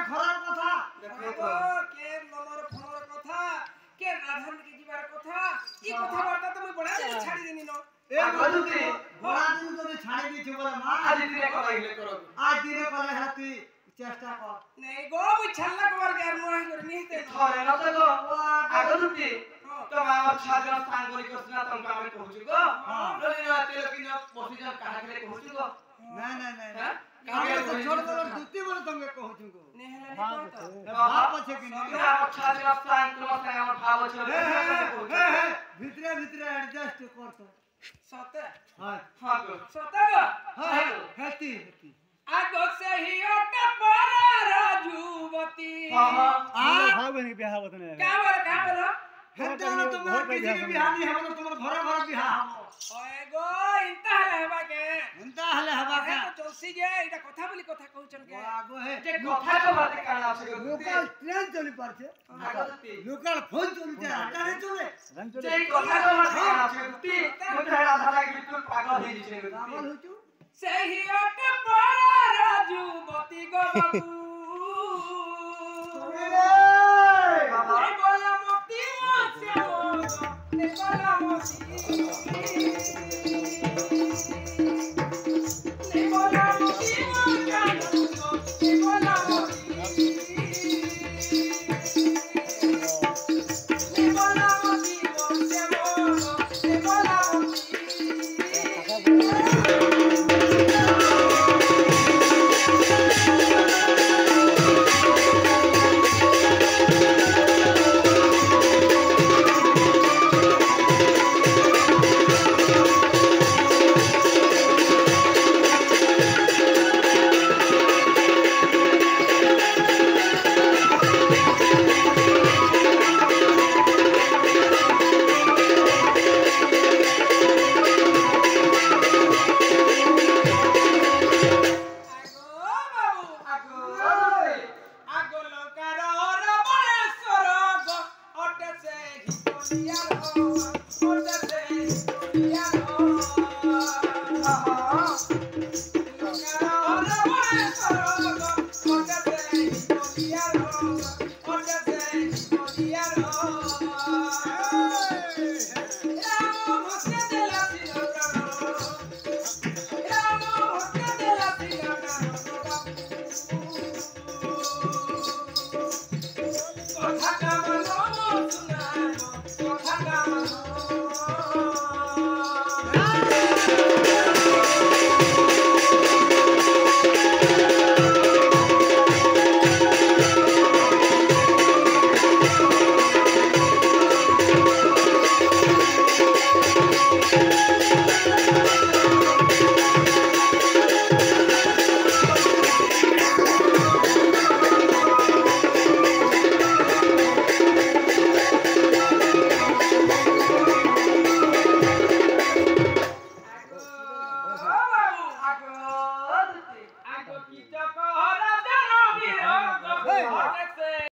খরার কথা দেখো তো কে ননর ফনর কথা কে রাধান কে দিবার কথা ই কথাবার্তা তুমি বড়া দিন ছাড়ি দিনি ন এ বলুতি বড়া দিন যদি ছাড়ি দিছি বলে মা আজ দিনে করাইলে করো আজ দিনে কলে হাতি চেষ্টা কর নেই গো মুই ছাল্লা কবার কে আর মোহ করে নিতে থরে না তো গো আগুতি তোমার আমার ছাজন স্থান করি করছিনা তোমাকে আমি কହୁছি গো রলি না তেল কিন বসি জন কাহা খেলে কହୁছি গো না না না হ্যাঁ কাকে তো ছোট বড় দুতি বলে তুমি কହୁছি গো নেহলা নি কত ভাব আছে কি না তুমি আমার ছাজন স্থান তোমার সাথে আমার ভাব আছে ভিতরে ভিতরে অ্যাডজাস্ট করত সতে হ্যাঁ হ্যাঁ গো সতে গো হ্যাঁ হেতি হেতি আগো से ही ओटा परार जुवती हां हां ভাবেনি বিয়াহ হতো না का बोलो হেতে না তোমার কিছু কি বিয়াহ নি হবে তোমার ঘরে ঘরে বিয়াহ হবে ओए गो इंता हले के এন্তা হলে হবা কা তো চলছি যে এটা কথা বলি কথা কହୁছন কে আগো হে যে কথা তো বাতে কানা আছে গো লোকাল ট্রেন চলি পারছে আগুতি লোকাল ফোন চলছে আটারে চলে যে কথা তো বাতে কানা আছে গুতি মুঠে রাধা লাগি বিলকুল পাগল হই গেছে গো পাগল হইছো সেই ওটা পরার যুবতী গো বাবু বাবা এই বলা মতি মোছে এই বলা মতি এই বলা মতি মোছে এই বলা মতি এই বলা মতি মোছে এই বলা মতি